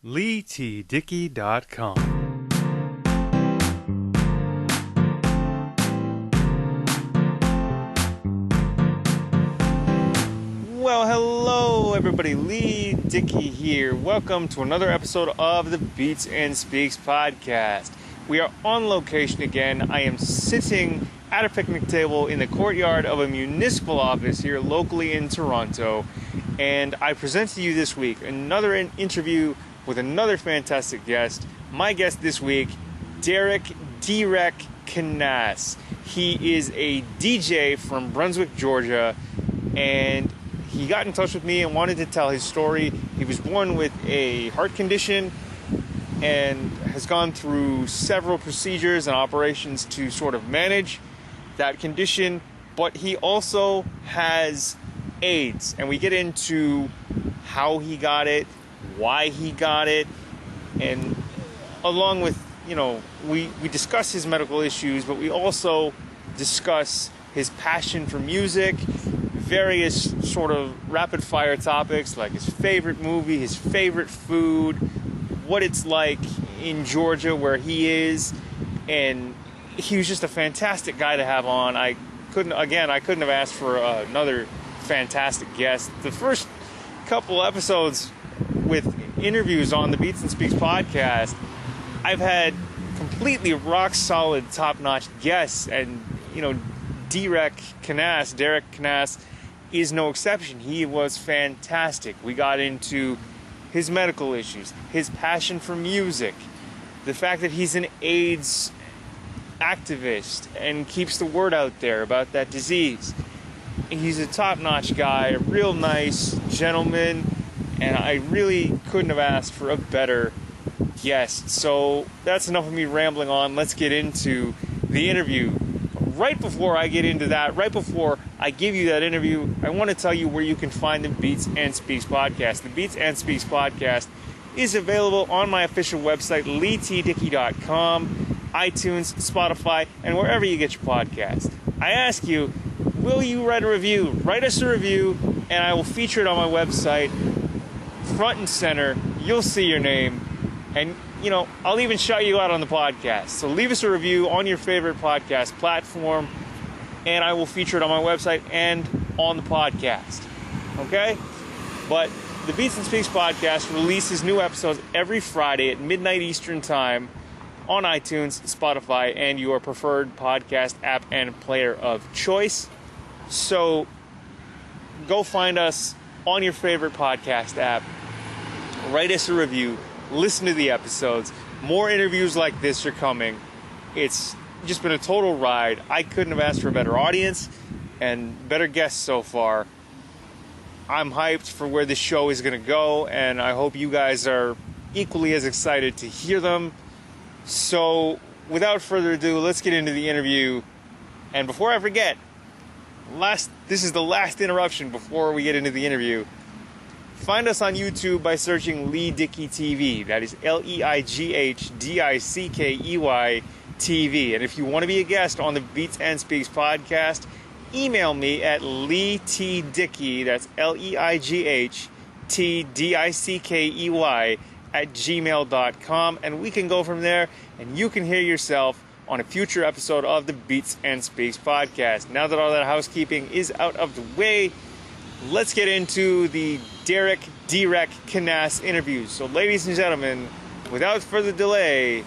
LeighTDickey.com. Well, hello everybody, Leigh Dickey here. Welcome to another episode of the Beats and Speaks podcast. We are on location again. I am sitting at a picnic table in the courtyard of a municipal office here locally in Toronto. And I present to you this week another interview with another fantastic guest. My guest this week, D-Rek Canas. He is a DJ from Brunswick, Georgia, and he got in touch with me and wanted to tell his story. He was born with a heart condition and has gone through several procedures and operations to sort of manage that condition, but he also has AIDS, and we get into how he got it, why he got it, and along with, we discuss his medical issues, but we also discuss his passion for music, various sort of rapid fire topics like his favorite movie, his favorite food, what it's like in Georgia where he is, and he was just a fantastic guy to have on. I couldn't have asked for another fantastic guest. The first couple episodes with interviews on the Beats and Speaks podcast, I've had completely rock solid, top-notch guests, and D-Rek Canas is no exception. He was fantastic. We got into his medical issues, his passion for music, the fact that he's an AIDS activist and keeps the word out there about that disease. He's a top-notch guy, a real nice gentleman, and I really couldn't have asked for a better guest. So that's enough of me rambling on. Let's get into the interview. Right before I get into that, right before I give you that interview, I want to tell you where you can find the Beats and Speaks podcast. The Beats and Speaks podcast is available on my official website, LeighTDickey.com, iTunes, Spotify, and wherever you get your podcast. I ask you, will you write a review? Write us a review, and I will feature it on my website, front and center. You'll see your name, and I'll even shout you out on the podcast. So leave us a review on your favorite podcast platform, and I will feature it on my website and on the podcast. Okay? But the Beats and Speaks podcast releases new episodes every Friday at midnight Eastern Time on iTunes, Spotify, and your preferred podcast app and player of choice. So go find us on your favorite podcast app. Write us a review. Listen to the episodes. More interviews like this are coming. It's just been a total ride. I couldn't have asked for a better audience and better guests so far. I'm hyped for where this show is going to go, and I hope you guys are equally as excited to hear them. So without further ado, let's get into the interview. And before I forget, this is the last interruption before we get into the interview. Find us on YouTube by searching Leigh Dickey TV. That is LeighDickey TV. And if you want to be a guest on the Beats and Speaks podcast, email me at LeighTDickey, that's LeighTDickey @gmail.com, and we can go from there, and you can hear yourself on a future episode of the Beats and Speaks podcast. Now that all that housekeeping is out of the way, let's get into the D-Rek Canas interviews. So ladies and gentlemen, without further delay,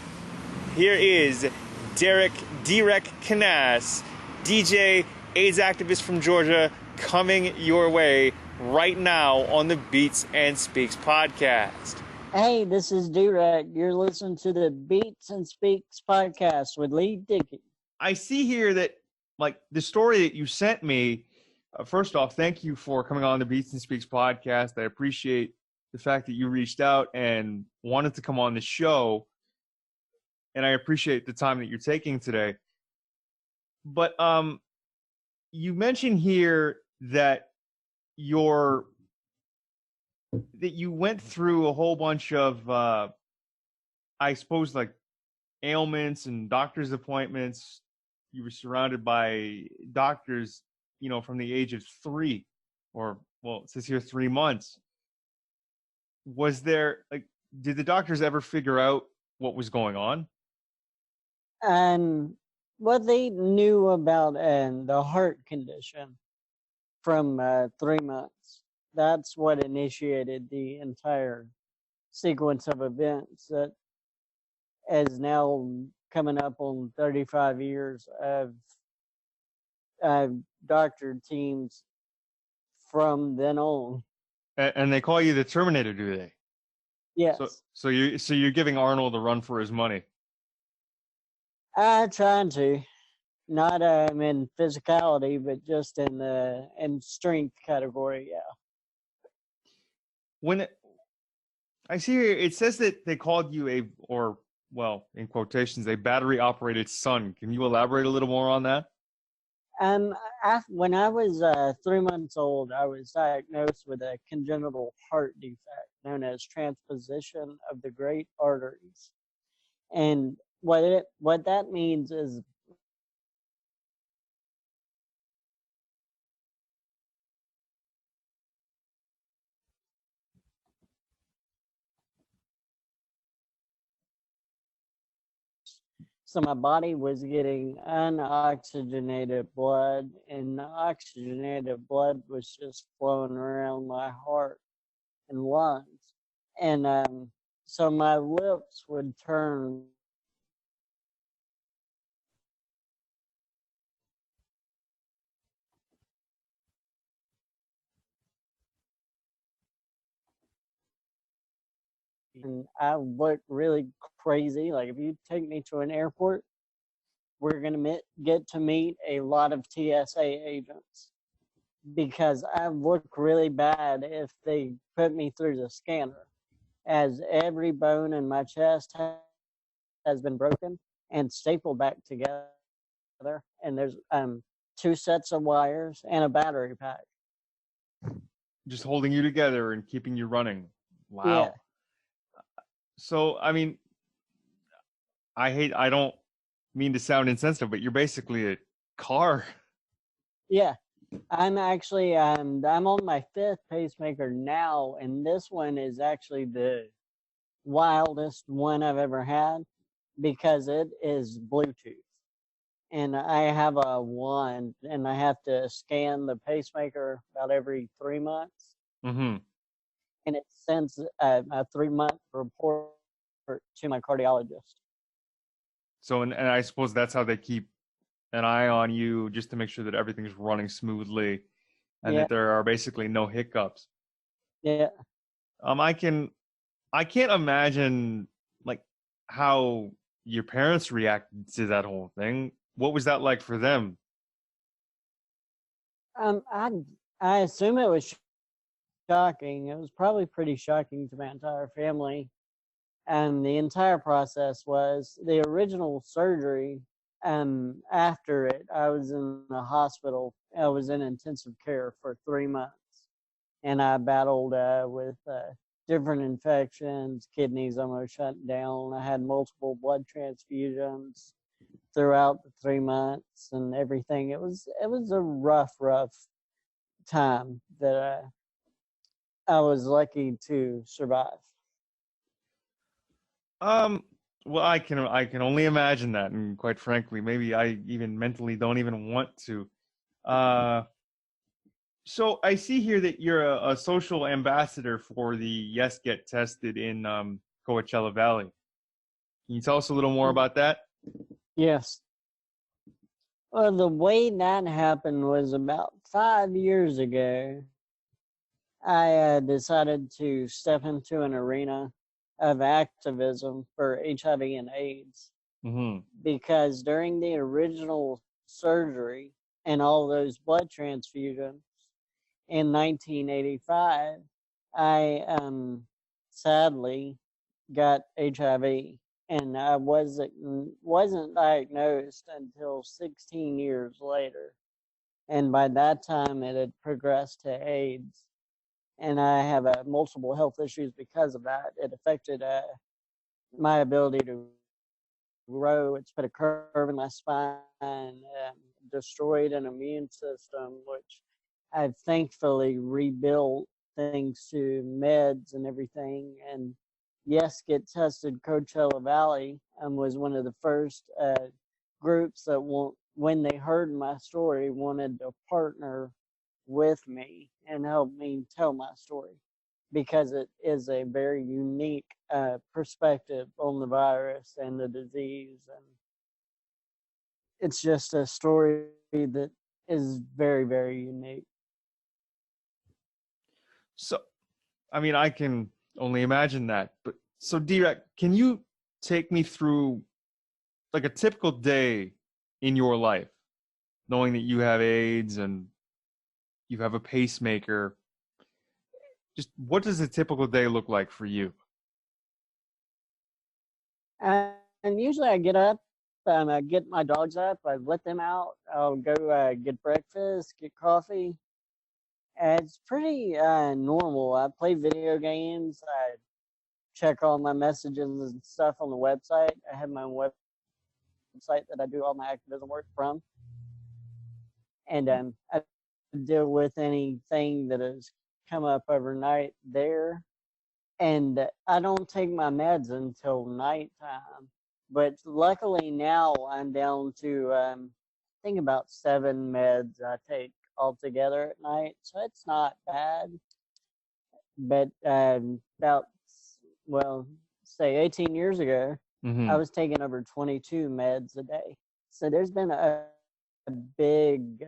here is D-Rek Canas, DJ, AIDS activist from Georgia, coming your way right now on the Beats and Speaks podcast. Hey, this is D-Rek. You're listening to the Beats and Speaks podcast with Leigh Dickey. I see here that, the story that you sent me, first off, thank you for coming on the Beats and Speaks podcast. I appreciate the fact that you reached out and wanted to come on the show, and I appreciate the time that you're taking today. But you mentioned here that you went through a whole bunch of, I suppose, ailments and doctor's appointments. You were surrounded by doctors, from the age of 3, or, well, it says here 3 months. Was there, did the doctors ever figure out what was going on? And what they knew about the heart condition from 3 months, that's what initiated the entire sequence of events that is now coming up on 35 years of uh, doctor teams from then on. And they call you the Terminator, do they? Yes. So you're giving Arnold a run for his money. I trying to. Not in physicality, but just in strength category, yeah. When I see here, it says that they called you in quotations, a battery operated son. Can you elaborate a little more on that? When I was 3 months old, I was diagnosed with a congenital heart defect known as transposition of the great arteries. And what that means is so my body was getting unoxygenated blood, and the oxygenated blood was just flowing around my heart and lungs. And so my lips would turn and I look really crazy. Like if you take me to an airport, we're going to get to meet a lot of TSA agents because I look really bad if they put me through the scanner, as every bone in my chest has been broken and stapled back together. And there's 2 sets of wires and a battery pack. Just holding you together and keeping you running. Wow. Yeah. So, I mean, I don't mean to sound insensitive, but you're basically a car. Yeah. I'm actually I'm on my 5th pacemaker now, and this one is actually the wildest one I've ever had because it is Bluetooth. And I have a wand, and I have to scan the pacemaker about every 3 months. Mm-hmm. And it sends a 3-month report to my cardiologist. So, and I suppose that's how they keep an eye on you, just to make sure that everything's running smoothly and that there are basically no hiccups. Yeah. I can't imagine like how your parents reacted to that whole thing. What was that like for them? I assume it was shocking. It was probably pretty shocking to my entire family. And the entire process was the original surgery. After it, I was in the hospital. I was in intensive care for 3 months, and I battled with different infections. Kidneys almost shut down. I had multiple blood transfusions throughout the 3 months and everything. It was a rough time that I was lucky to survive. Well, I can only imagine that, and quite frankly, maybe I even mentally don't even want to. Uh, so I see here that you're a social ambassador for the Yes Get Tested in Coachella Valley. Can you tell us a little more about that? Yes. Well, the way that happened was about 5 years ago. I decided to step into an arena of activism for HIV and AIDS Mm-hmm. because during the original surgery and all those blood transfusions in 1985, I sadly got HIV, and I wasn't diagnosed until 16 years later, and by that time it had progressed to AIDS. And I have multiple health issues because of that. It affected my ability to grow. It's put a curve in my spine, destroyed an immune system, which I've thankfully rebuilt thanks to meds and everything. And Yes Get Tested Coachella Valley was one of the first groups that when they heard my story, wanted to partner with me and help me tell my story, because it is a very unique perspective on the virus and the disease. And it's just a story that is very, very unique. So, I mean, I can only imagine that. But so, D-Rek, can you take me through like a typical day in your life, knowing that you have AIDS and you have a pacemaker? Just what does a typical day look like for you? And usually I get up, I get my dogs up, I let them out, I'll go get breakfast, get coffee. And it's pretty normal. I play video games. I check all my messages and stuff on the website. I have my own website that I do all my activism work from. And I deal with anything that has come up overnight there. And I don't take my meds until nighttime. But luckily now I'm down to, I think about 7 meds I take altogether at night. So it's not bad. But about, well, say 18 years ago, I was taking over 22 meds a day. So there's been a big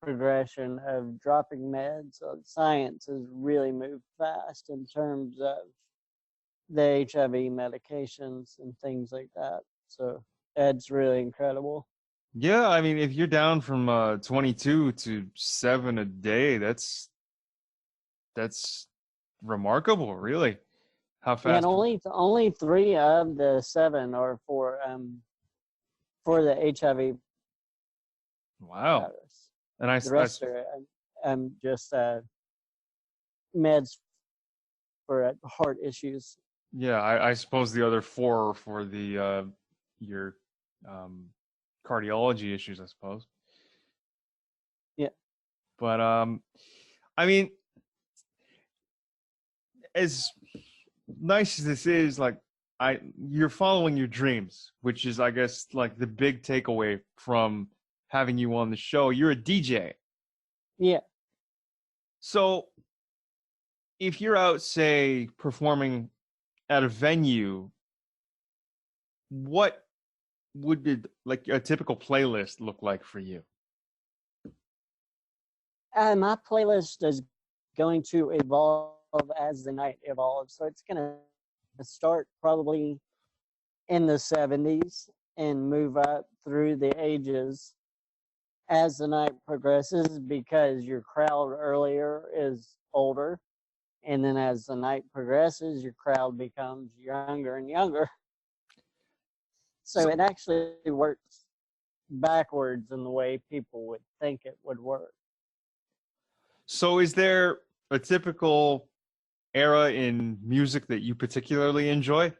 progression of dropping meds. So science has really moved fast in terms of the HIV medications and things like that. So that's really incredible. Yeah, I mean, if you're down from 22 to 7 a day, that's remarkable, really. How Yeah, and fast? only 3 of the 7 are for the HIV Wow. virus. And I, The rest are just meds for heart issues. yeah, I suppose the other 4 are for the your cardiology issues, I suppose. Yeah. But I mean, as nice as this is, like you're following your dreams, which is, I guess, like the big takeaway from having you on the show. You're a DJ. Yeah. So if you're out, say, performing at a venue, what would like a typical playlist look like for you? My playlist is going to evolve as the night evolves. So it's going to start probably in the 70s and move up through the ages as the night progresses, because your crowd earlier is older. And then as the night progresses, your crowd becomes younger and younger. So it actually works backwards in the way people would think it would work. So is there a typical era in music that you particularly enjoy?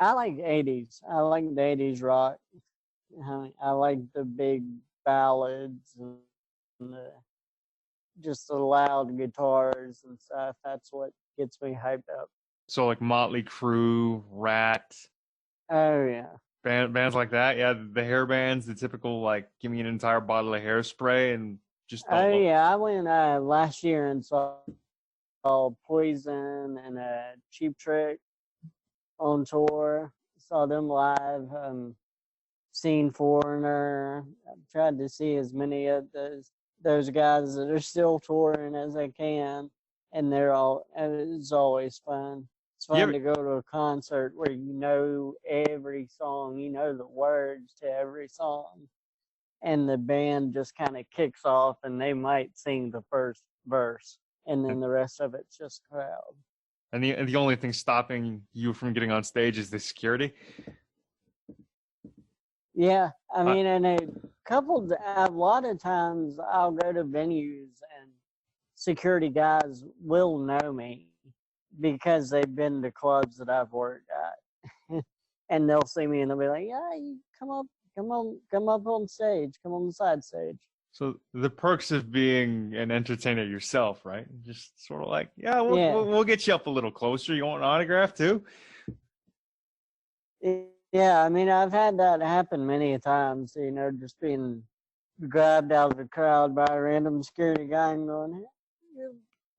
I like 80s. I like the 80s rock. I like the big ballads and just the loud guitars and stuff. That's what gets me hyped up. So like Motley Crue, Rat, Oh yeah. bands like that. Yeah, the hair bands, the typical like give me an entire bottle of hairspray and just don't Oh look. yeah. I went last year and saw Poison and Cheap Trick on tour. Saw them live. Seen Foreigner. I've tried to see as many of those guys that are still touring as I can, and it's always fun. It's fun to go to a concert where you know every song, you know the words to every song, and the band just kind of kicks off and they might sing the first verse, and then the rest of it's just crowd. And the only thing stopping you from getting on stage is the security. Yeah, I mean, and a lot of times I'll go to venues and security guys will know me because they've been to clubs that I've worked at. And they'll see me and they'll be like, "Yeah, you come up on stage, come on the side stage." So the perks of being an entertainer yourself, right? Just sort of like, yeah, Yeah. we'll get you up a little closer. You want an autograph too? Yeah, I mean, I've had that happen many times, just being grabbed out of the crowd by a random security guy and going, "Hey,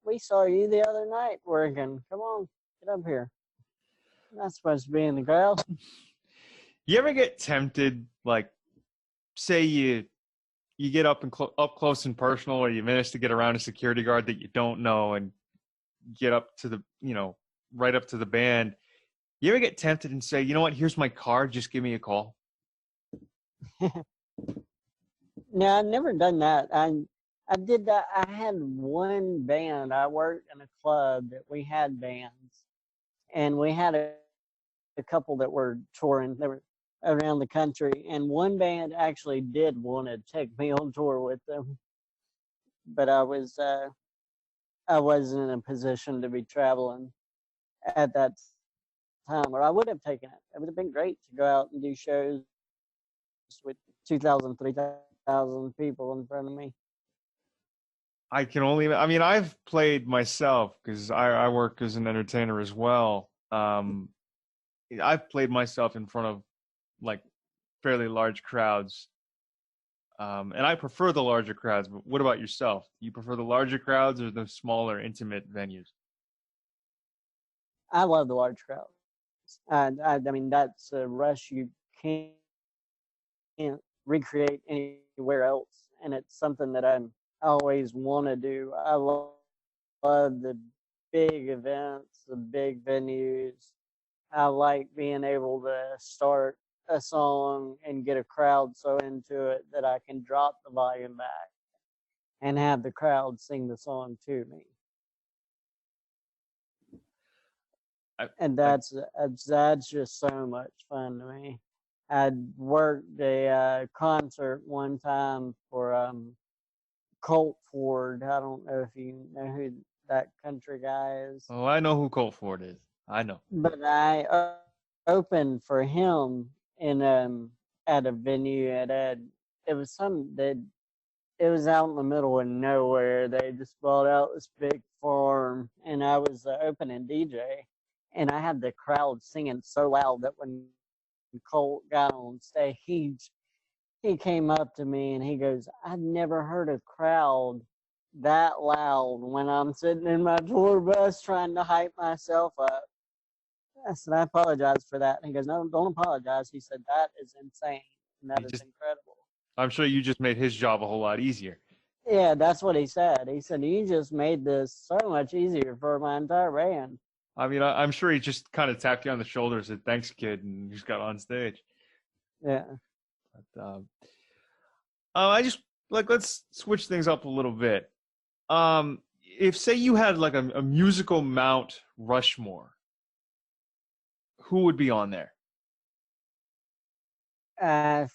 we saw you the other night working. Come on, get up here. You're not supposed to be in the crowd." You ever get tempted, like, say you get up close and personal, or you manage to get around a security guard that you don't know and get up to the, right up to the band. You ever get tempted and say, you know what, here's my card, just give me a call? No, I've never done that. I did that. I had one band. I worked in a club that we had bands, and we had a couple that were touring. They were around the country, and one band actually did want to take me on tour with them, but I wasn't in a position to be traveling at that time, or I would have taken it. It would have been great to go out and do shows with 2,000, 3,000 people in front of me. I mean, I've played myself because I work as an entertainer as well. I've played myself in front of like fairly large crowds. And I prefer the larger crowds, but what about yourself? Do you prefer the larger crowds or the smaller, intimate venues? I love the large crowds. I mean, that's a rush you can't recreate anywhere else, and it's something that I always want to do. I love the big events, the big venues. I like being able to start a song and get a crowd so into it that I can drop the volume back and have the crowd sing the song to me. I, And I, that's just so much fun to me. I worked a concert one time for Colt Ford. I don't know if you know who that country guy is, oh, I know who Colt Ford is. I know. but I opened for him in at a venue it was some that it was out in the middle of nowhere. They just bought out this big farm, and I was the opening DJ, and I had the crowd singing so loud that when Colt got on stage, he came up to me and he goes, "I've never heard a crowd that loud when I'm sitting in my tour bus trying to hype myself up." I said, "I apologize for that." And he goes, "No, don't apologize." He said, "That is insane. And that You is just, incredible." I'm sure you just made his job a whole lot easier. Yeah, that's what he said. He said, "You just made this so much easier for my entire band." I mean, I'm sure he just kind of tapped you on the shoulder and said, thanks, kid, and just got on stage. Yeah. But, I just like let's switch things up a little bit. If say you had like a musical Mount Rushmore, who would be on there?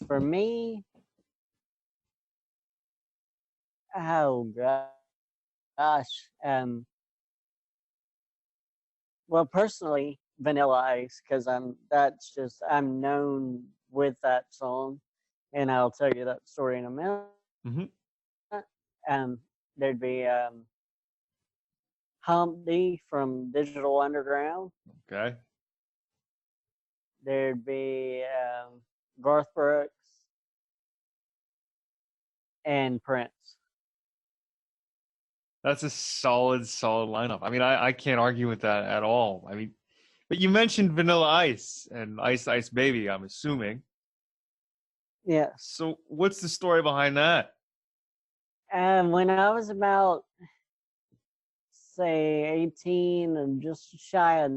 For me, oh gosh, well, personally, Vanilla Ice, because I'm known with that song, and I'll tell you that story in a minute. Mm-hmm. Um, there'd be Humpty from Digital Underground. Okay. There'd be Garth Brooks and Prince. That's a solid lineup. I mean, I can't argue with that at all. I mean, but you mentioned Vanilla Ice and Ice Ice Baby, I'm assuming. Yes. So what's the story behind that? And when I was about, say, 18 and just shy of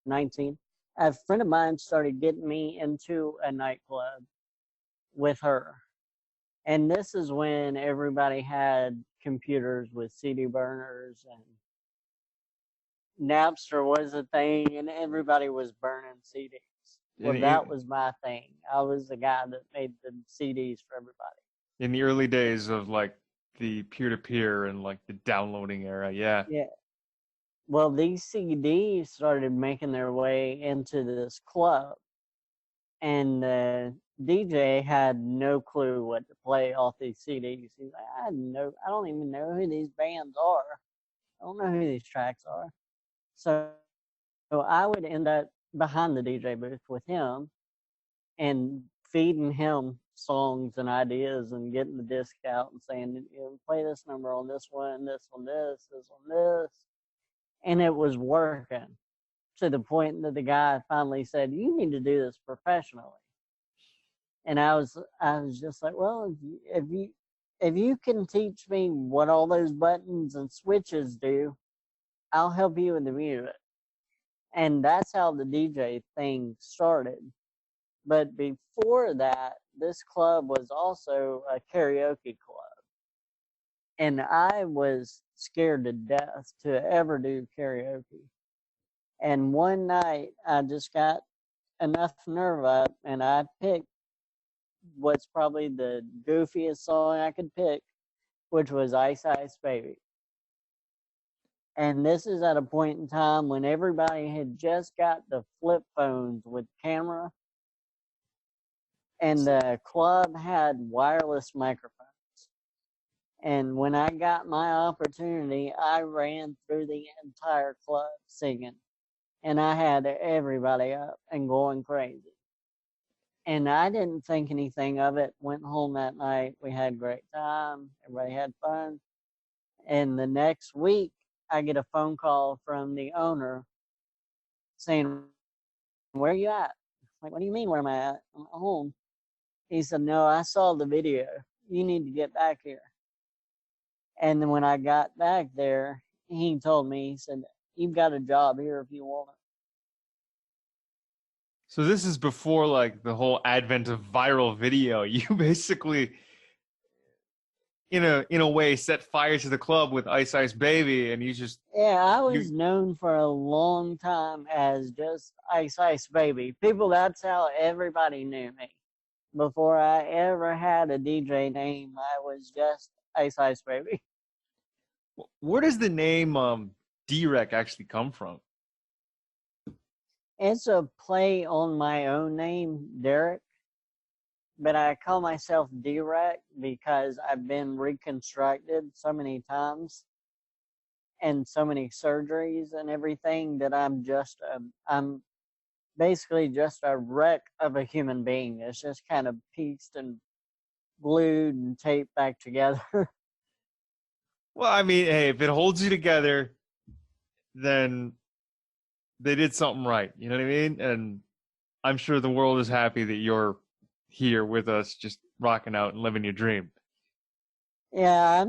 19, a friend of mine started getting me into a nightclub with her. And this is when everybody had computers with CD burners, and Napster was a thing, and everybody was burning CDs. Well, that was my thing. I was the guy that made the CDs for everybody. In the early days of like the peer-to-peer and like the downloading era, yeah. Yeah. Well, these CDs started making their way into this club, and the DJ had no clue what to play off these CDs. He's like, I don't even know who these bands are. I don't know who these tracks are. So I would end up behind the DJ booth with him and feeding him songs and ideas and getting the disc out and saying, play this number on this one, this on this, this on this. And it was working to the point that the guy finally said, you need to do this professionally. And I was just like, well, if you can teach me what all those buttons and switches do, I'll help you with the music. And that's how the DJ thing started. But before that, this club was also a karaoke club. And I was scared to death to ever do karaoke. And one night, I just got enough nerve up and I picked what's probably the goofiest song I could pick, which was Ice Ice Baby. And this is at a point in time when everybody had just got the flip phones with camera, and the club had wireless microphones. And when I got my opportunity, I ran through the entire club singing. And I had everybody up and going crazy. And I didn't think anything of it. Went home that night. We had a great time. Everybody had fun. And the next week, I get a phone call from the owner saying, where are you at? I'm like, what do you mean, where am I at? I'm at home. He said, no, I saw the video. You need to get back here. And then when I got back there, he told me, he said, you've got a job here if you want it. So this is before like the whole advent of viral video. You basically, in a way, set fire to the club with Ice Ice Baby, and you just I was known for a long time as just Ice Ice Baby. That's how everybody knew me. Before I ever had a DJ name, I was just Ice Ice Baby. Where does the name D-Rek actually come from? It's a play on my own name, Derek, but I call myself D-Rek because I've been reconstructed so many times and so many surgeries and everything that I'm basically just a wreck of a human being. It's just kind of pieced and glued and taped back together. Well, I mean, hey, if it holds you together, then they did something right. You know what I mean? And I'm sure the world is happy that you're here with us, just rocking out and living your dream. Yeah,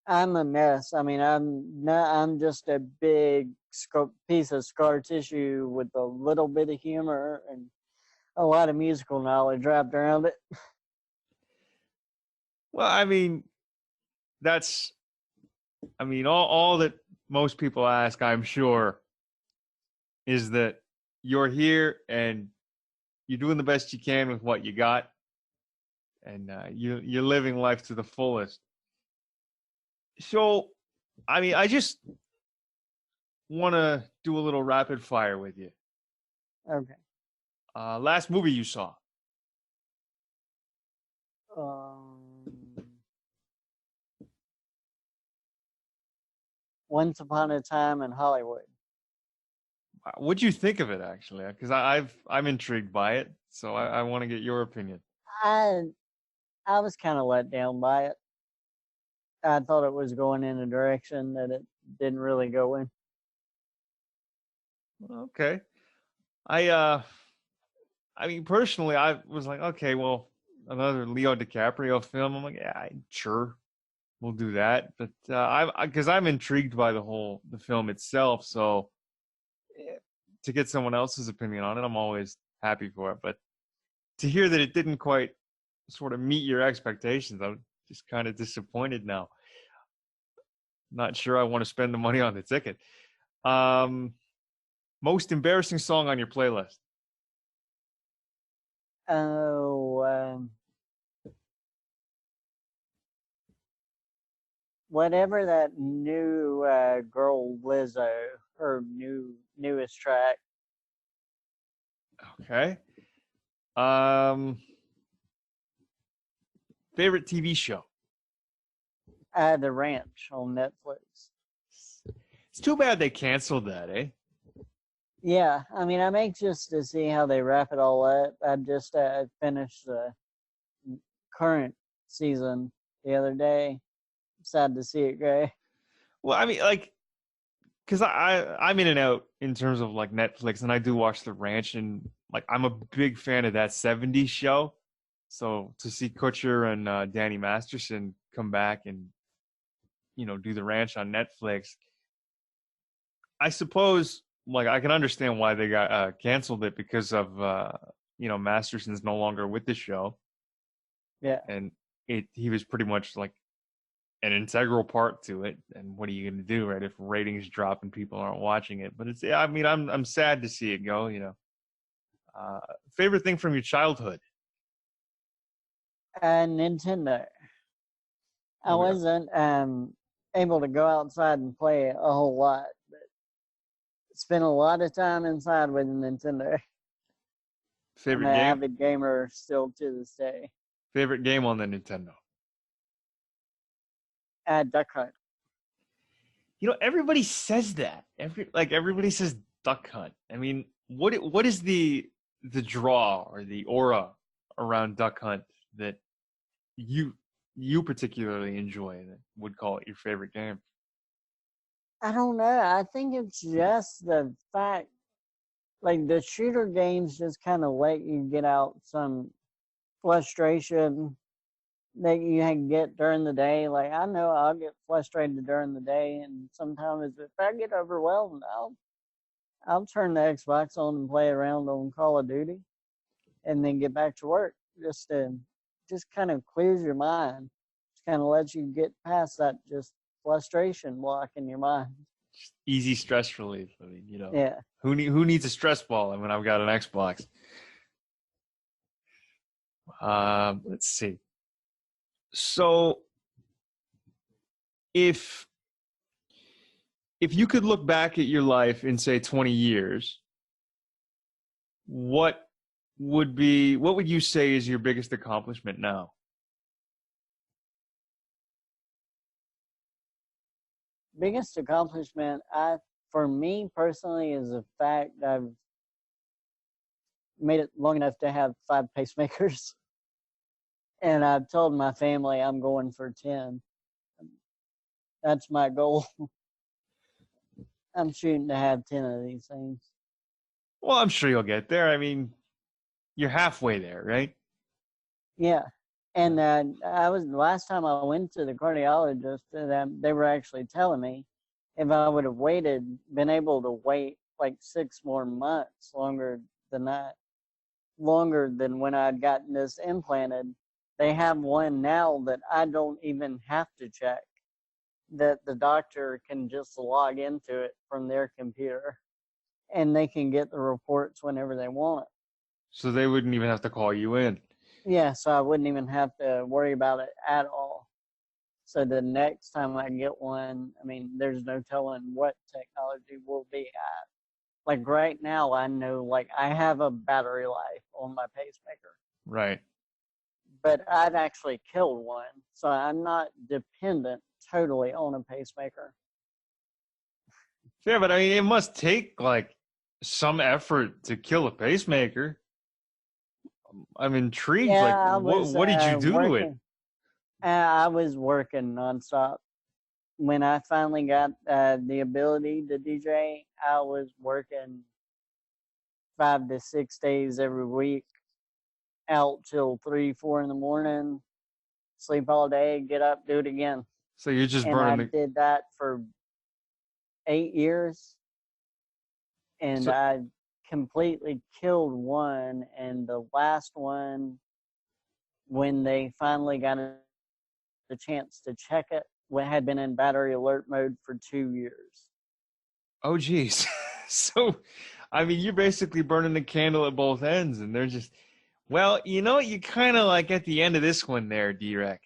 I'm a mess. I mean, I'm just a big piece of scar tissue with a little bit of humor and a lot of musical knowledge wrapped around it. Well, I mean, all that most people ask, I'm sure, is that you're here and you're doing the best you can with what you got, and you're living life to the fullest. So, I mean, I just want to do a little rapid fire with you. Okay. Last movie you saw? Once Upon a Time in Hollywood. What'd you think of it, actually? Because I'm intrigued by it, so I want to get your opinion. I was kind of let down by it. I thought it was going in a direction that it didn't really go in. Okay. I mean, personally, I was like, okay, well, another Leo DiCaprio film. I'm like, yeah, sure, we'll do that. But because I'm intrigued by the film itself, so to get someone else's opinion on it, I'm always happy for it. But to hear that it didn't quite sort of meet your expectations, I'm just kind of disappointed now. Not sure I want to spend the money on the ticket. Most embarrassing song on your playlist? Whatever that new girl Lizzo, her newest track. Okay. Um, favorite TV show? The Ranch on Netflix. It's too bad they canceled that, eh? Yeah, I mean, I'm anxious to see how they wrap it all up. I just finished the current season the other day. Sad to see it go. Well, I mean, like, because I'm in and out in terms of like Netflix, and I do watch The Ranch, and like I'm a big fan of that '70s show. So to see Kutcher and Danny Masterson come back and do The Ranch on Netflix, I suppose like I can understand why they got canceled it because of Masterson's no longer with the show, Yeah. and he was pretty much like an integral part to it. And what are you going to do, right? If ratings drop and people aren't watching it, but I mean, I'm sad to see it go. Favorite thing from your childhood? Nintendo. I Oh, yeah. wasn't able to go outside and play a whole lot, but spent a lot of time inside with Nintendo. I'm Favorite an game? avid gamer still to this day. Favorite game on the Nintendo? Duck Hunt. Everybody says that. Everybody says Duck Hunt. I mean, what is the draw or the aura around Duck Hunt that you particularly enjoy and would call it your favorite game? I don't know. I think it's just the fact, like the shooter games just kind of let you get out some frustration that you can get during the day. Like I know I'll get frustrated during the day, and sometimes if I get overwhelmed, I'll turn the Xbox on and play around on Call of Duty, and then get back to work. Just kind of clears your mind. Just kind of lets you get past that just frustration block in your mind. Easy stress relief. I mean, Yeah. who needs a stress ball? I mean, I've got an Xbox. Let's see. So, if you could look back at your life in say 20 years, what would you say is your biggest accomplishment now? Biggest accomplishment for me personally is the fact I've made it long enough to have 5 pacemakers. And I've told my family I'm going for 10. That's my goal. I'm shooting to have 10 of these things. Well, I'm sure you'll get there. I mean, you're halfway there, right? Yeah. And I was last time I went to the cardiologist, they were actually telling me if I would have been able to wait like 6 more months longer than when I'd gotten this implanted. They have one now that I don't even have to check, that the doctor can just log into it from their computer, and they can get the reports whenever they want. So they wouldn't even have to call you in. Yeah, so I wouldn't even have to worry about it at all. So the next time I get one, I mean, there's no telling what technology will be at. Like right now, I know like I have a battery life on my pacemaker. Right. But I've actually killed one, so I'm not dependent totally on a pacemaker. Yeah, but I mean, it must take like some effort to kill a pacemaker. I'm intrigued. Yeah, what did you do to it? I was working nonstop. When I finally got the ability to DJ, I was working 5 to 6 days every week, out till 3, 4 in the morning, sleep all day, get up, do it again. So you're just And I burning did that for 8 years, and I completely killed one. And the last one, when they finally got the chance to check it, had been in battery alert mode for 2 years. Oh, geez. So, I mean, you're basically burning the candle at both ends, and they're just, well, you kind of like at the end of this one there, D-Rek.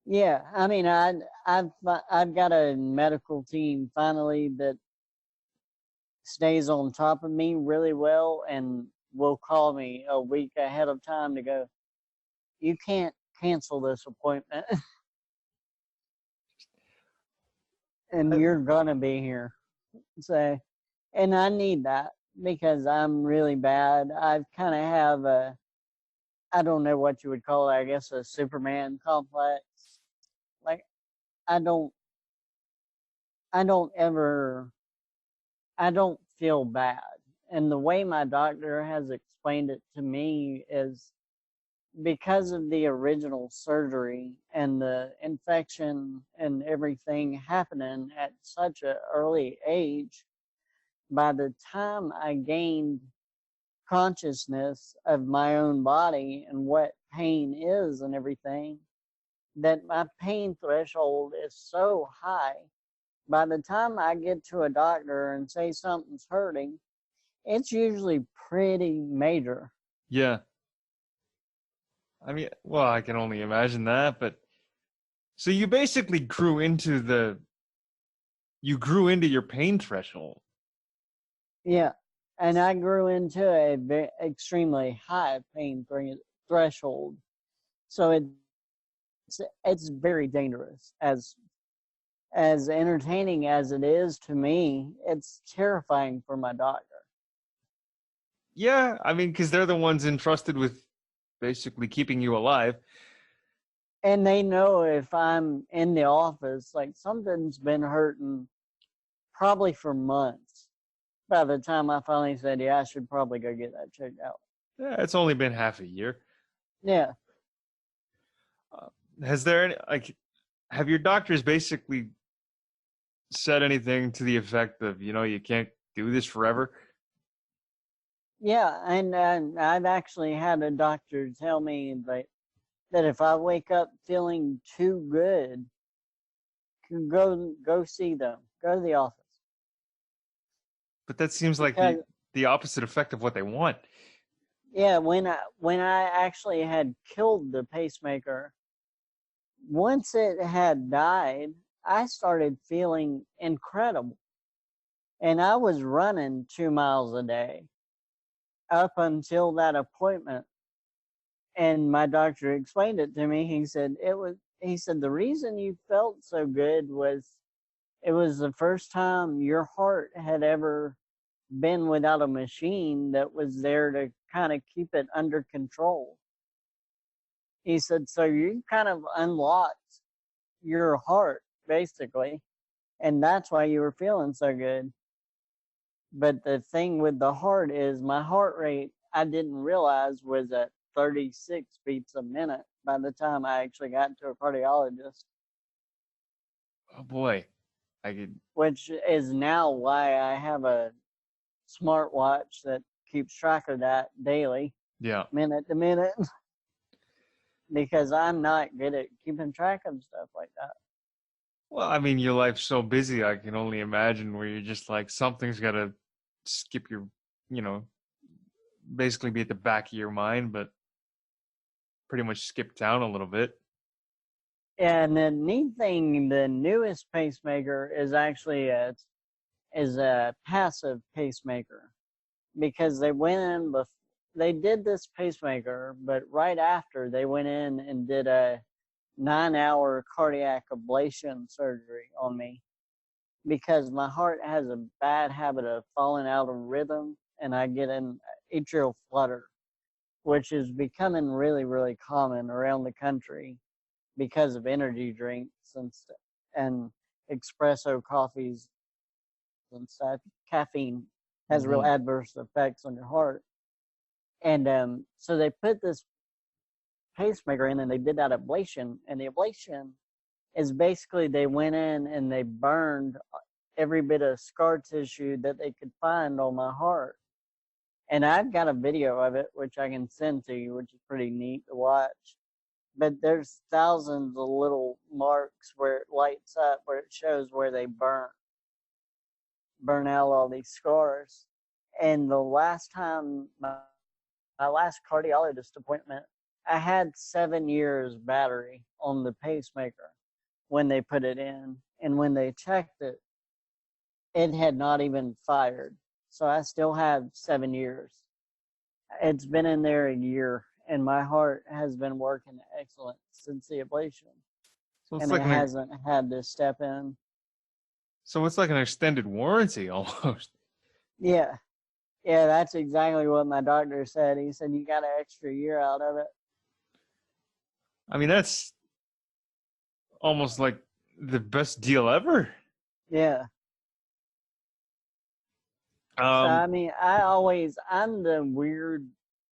Yeah, I mean, I've got a medical team finally that stays on top of me really well, and will call me a week ahead of time to go, you can't cancel this appointment and you're going to be here. So, and I need that because I'm really bad. I kind of have I don't know what you would call it, I guess a Superman complex. Like, I don't, I don't ever, I don't feel bad. And the way my doctor has explained it to me is because of the original surgery and the infection and everything happening at such an early age, by the time I gained consciousness of my own body and what pain is and everything, that my pain threshold is so high. By the time I get to a doctor and say something's hurting, it's usually pretty major. Yeah. I mean, well, I can only imagine that, but so you basically grew into your pain threshold. Yeah. And I grew into a extremely high pain threshold. So it's very dangerous. As entertaining as it is to me, it's terrifying for my doctor. Yeah, I mean, because they're the ones entrusted with basically keeping you alive. And they know if I'm in the office, like something's been hurting probably for months. By the time I finally said, yeah, I should probably go get that checked out. Yeah, it's only been half a year. Yeah. Has there any, like, have your doctors basically said anything to the effect of, you can't do this forever? Yeah. And I've actually had a doctor tell me that if I wake up feeling too good, go see them, go to the office. But that seems like Because the opposite effect of what they want. yeah, when I actually had killed the pacemaker, once it had died, I started feeling incredible. And I was running 2 miles a day up until that appointment. And my doctor explained it to me. He said, the reason you felt so good was it was the first time your heart had ever been without a machine that was there to kind of keep it under control. He said, so you kind of unlocked your heart, basically, and that's why you were feeling so good. But the thing with the heart is my heart rate, I didn't realize was at 36 beats a minute by the time I actually got to a cardiologist. Oh boy. I could Which is now why I have a smartwatch that keeps track of that daily, yeah. minute to minute, because I'm not good at keeping track of stuff like that. Well, I mean, your life's so busy, I can only imagine where you're just like something's got to skip your, you know, basically be at the back of your mind, but pretty much skip down a little bit. And the neat thing, the newest pacemaker is actually a passive pacemaker, because they did this pacemaker, but right after they went in and did a 9-hour cardiac ablation surgery on me, because my heart has a bad habit of falling out of rhythm and I get an atrial flutter, which is becoming really, really common around the country because of energy drinks and espresso coffees and stuff. Caffeine has real adverse effects on your heart. And so they put this pacemaker in and they did that ablation. And the ablation is basically they went in and they burned every bit of scar tissue that they could find on my heart. And I've got a video of it, which I can send to you, which is pretty neat to watch. But there's thousands of little marks where it lights up, where it shows where they burn out all these scars. And the last time, my last cardiologist appointment, I had 7 years battery on the pacemaker when they put it in. And when they checked it, it had not even fired. So I still have 7 years. It's been in there a year, and my heart has been working excellent since the ablation, So it's and it like hasn't had to step in. so it's like an extended warranty almost. Yeah, yeah, that's exactly what my doctor said. He said you got an extra year out of it. I mean, that's almost like the best deal ever. Yeah. So Um, I mean, I'm the weird,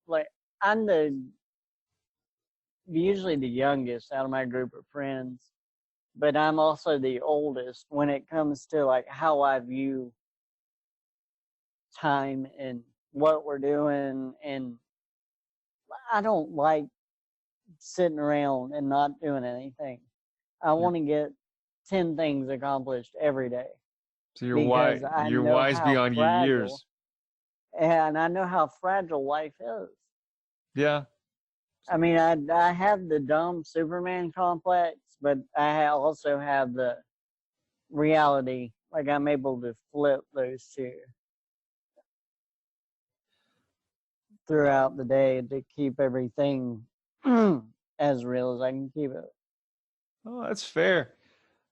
like I'm the usually the youngest out of my group of friends, but I'm also the oldest when it comes to like how I view time and what we're doing. And I don't like sitting around and not doing anything. I you're, want to get 10 things accomplished every day so you're because I you're know wise how beyond your fragile years. and I know how fragile life is. Yeah. I mean, I have the dumb Superman complex, but I also have the reality. Like I'm able to flip those two throughout the day to keep everything as real as I can keep it. Oh, that's fair.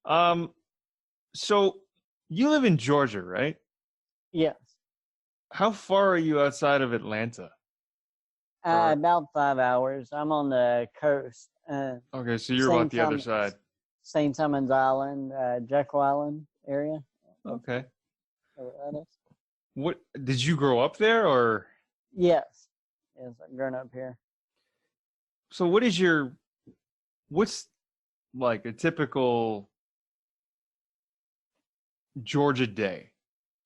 Um, so you live in Georgia, right? Yes, How far are you outside of Atlanta? Or about 5 hours. I'm on the coast, okay, so you're about St. the other Thomas, side. St. Thomas Island, Jekyll Island area. That's Okay. where that is. What did you grow up there or Yes, yes, I've grown up here. so what's like a typical Georgia day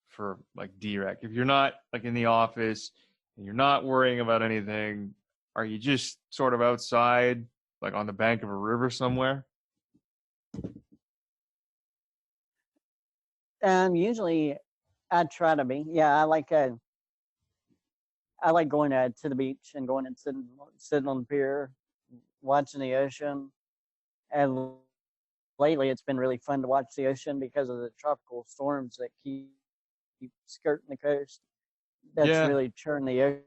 for like D-Rek? If you're not like in the office and you're not worrying about anything, are you just sort of outside, like on the bank of a river somewhere? Usually I try to be. Yeah, I like going to the beach and going and sitting on the pier, watching the ocean. And lately, it's been really fun to watch the ocean because of the tropical storms that keep skirting the coast. That's Yeah. really churned the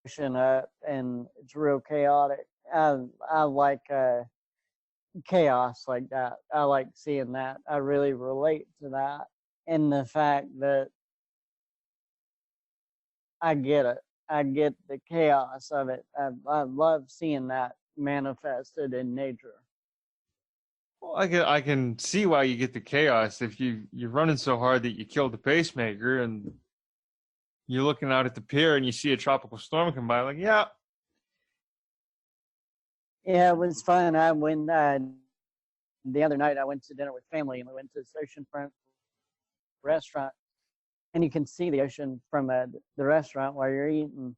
ocean up, and it's real chaotic. I like chaos like that. I like seeing that. I really relate to that, and the fact that I get it. I get the chaos of it. I love seeing that manifested in nature. Well, I can see why you get the chaos if you're running so hard that you killed the pacemaker and you're looking out at the pier and you see a tropical storm come by, like, yeah, Yeah, it was fun. I went the other night. I went to dinner with family, and we went to this oceanfront restaurant, and you can see the ocean from the restaurant while you're eating.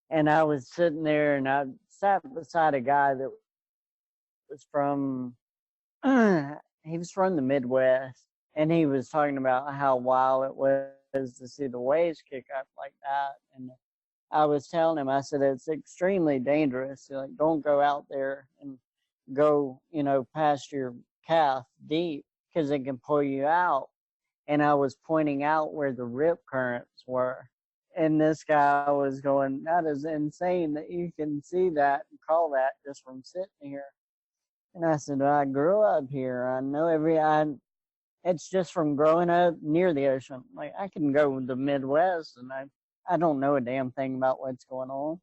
And I was sitting there, and I sat beside a guy that was from he was from the Midwest, and he was talking about how wild it was to see the waves kick up like that. And I was telling him, I said, it's extremely dangerous. Like, don't go out there and go, past your calf deep because it can pull you out. And I was pointing out where the rip currents were. And this guy was going, that is insane that you can see that and call that just from sitting here. And I said, well, I grew up here. I know it's just from growing up near the ocean. Like I can go to the Midwest and I don't know a damn thing about what's going on.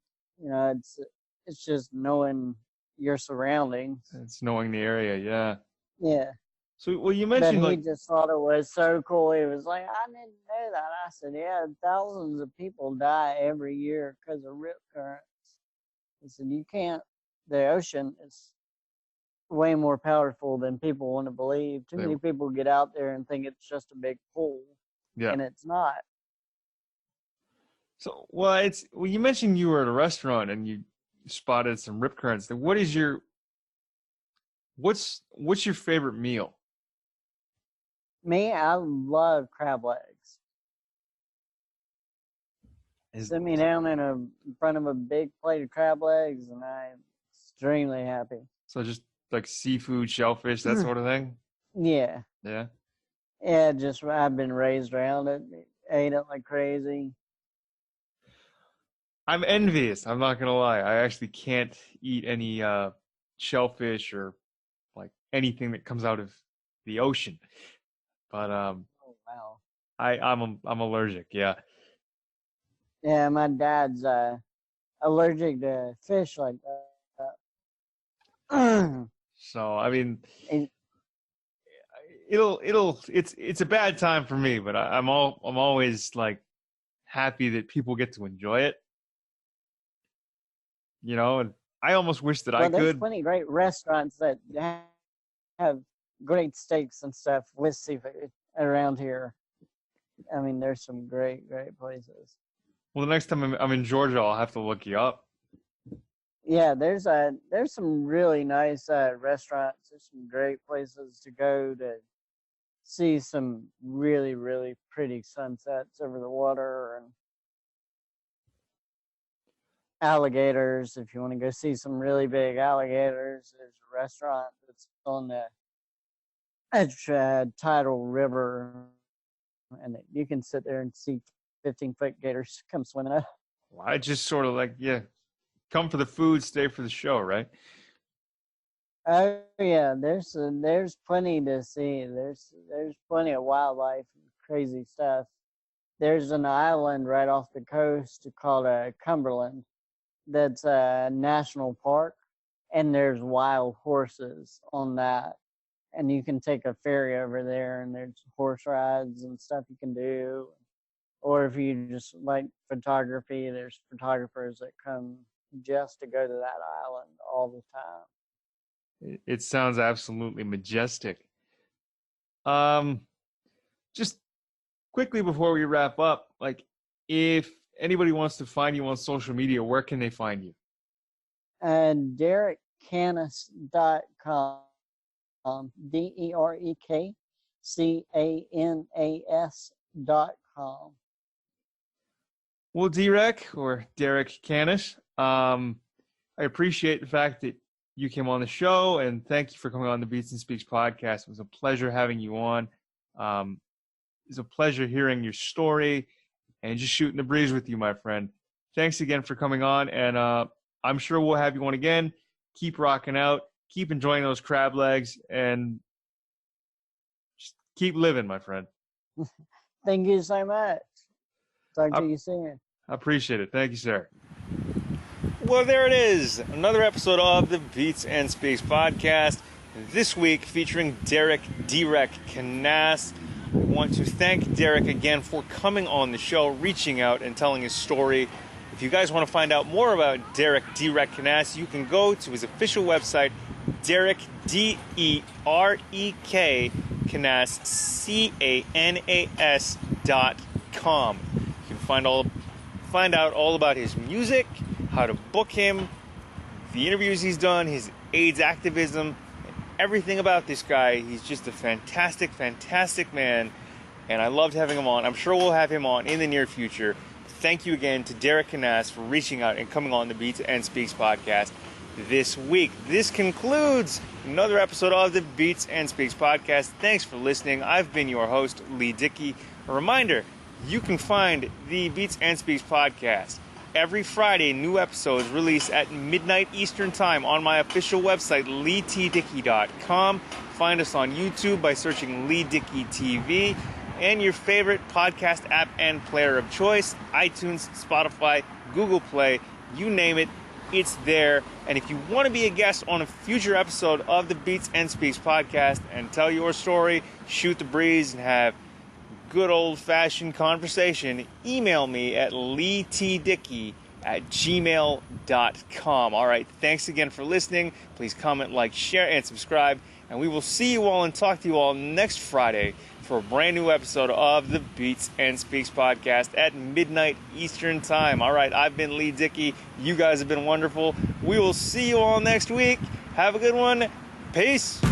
It's just knowing your surroundings. it's knowing the area, yeah. Yeah. So, well, you But mentioned he like, just thought it was so cool. He was like, I didn't know that. I said, yeah, thousands of people die every year because of rip currents. He said, the ocean is way more powerful than people want to believe. Too they, many people get out there and think it's just a big pool, yeah. and it's not. So, well, you mentioned you were at a restaurant and you spotted some rip currents. What's your favorite meal? Me, I love crab legs. Is Sit me down in front of a big plate of crab legs, and I'm extremely happy. so just like seafood, shellfish, that sort of thing? Yeah, Yeah. yeah. Just I've been raised around it, ate it like crazy. I'm envious. I'm not gonna lie. I actually can't eat any shellfish or like anything that comes out of the ocean. But Oh wow. I'm allergic. Yeah. Yeah, my dad's allergic to fish like that. So I mean, And- it's a bad time for me, but I'm always like happy that people get to enjoy it. And I almost wish that I well, there's could. plenty of great restaurants that have great steaks and stuff with seafood around here. I mean, there's some great places. Well, the next time I'm in Georgia, I'll have to look you up. Yeah, there's some really nice restaurants. There's some great places to go to see some really pretty sunsets over the water and alligators. If you want to go see some really big alligators, there's a restaurant that's on the tidal river, and you can sit there and see 15-foot gators come swimming up. Well, I just sort of like, yeah, come for the food, stay for the show, right? Oh yeah, there's plenty to see. There's plenty of wildlife and crazy stuff. There's an island right off the coast called Cumberland that's a national park, and there's wild horses on that. And you can take a ferry over there, and there's horse rides and stuff you can do. Or if you just like photography, there's photographers that come just to go to that island all the time. It sounds absolutely majestic. Um, just quickly before we wrap up, like if anybody wants to find you on social media, where can they find you? And DerekCanas.com, DerekCanas.com. Well, D-Rek or Derek Canas, I appreciate the fact that you came on the show, and thank you for coming on the Beats and Speaks podcast. It was a pleasure having you on. It was a pleasure hearing your story and just shooting the breeze with you, my friend. Thanks again for coming on, and I'm sure we'll have you on again. Keep rocking out, keep enjoying those crab legs, and just keep living, my friend. Thank you so much. Talk to you soon. I appreciate it. Thank you, sir. Well, there it is. Another episode of the Beats and Speaks podcast. This week featuring D-Rek Canas. I want to thank Derek again for coming on the show, reaching out and telling his story. If you guys want to find out more about D-Rek Canas, you can go to his official website, Derek, D-E-R-E-K, Canas, CANAS.com. You can find out all about his music, how to book him, the interviews he's done, his AIDS activism, and everything about this guy. He's just a fantastic man, and I loved having him on. I'm sure we'll have him on in the near future. Thank you again to Derek Canas for reaching out and coming on the Beats and Speaks podcast this week. This concludes another episode of the Beats and Speaks podcast. Thanks for listening. I've been your host, Leigh Dickey. A reminder, you can find the Beats and Speaks podcast every Friday. New episodes released at midnight Eastern time on my official website, LeighTDickey.com. Find us on YouTube by searching Leigh Dickey TV, and your favorite podcast app and player of choice, iTunes, Spotify, Google Play, you name it, it's there. And if you want to be a guest on a future episode of the Beats and Speaks podcast and tell your story, shoot the breeze, and have good old-fashioned conversation, email me at leightdickey@gmail.com. All right, thanks again for listening. Please comment, like, share, and subscribe. And we will see you all and talk to you all next Friday for a brand new episode of the Beats and Speaks podcast at midnight Eastern time. All right, I've been Leigh Dickey. You guys have been wonderful. We will see you all next week. Have a good one. Peace.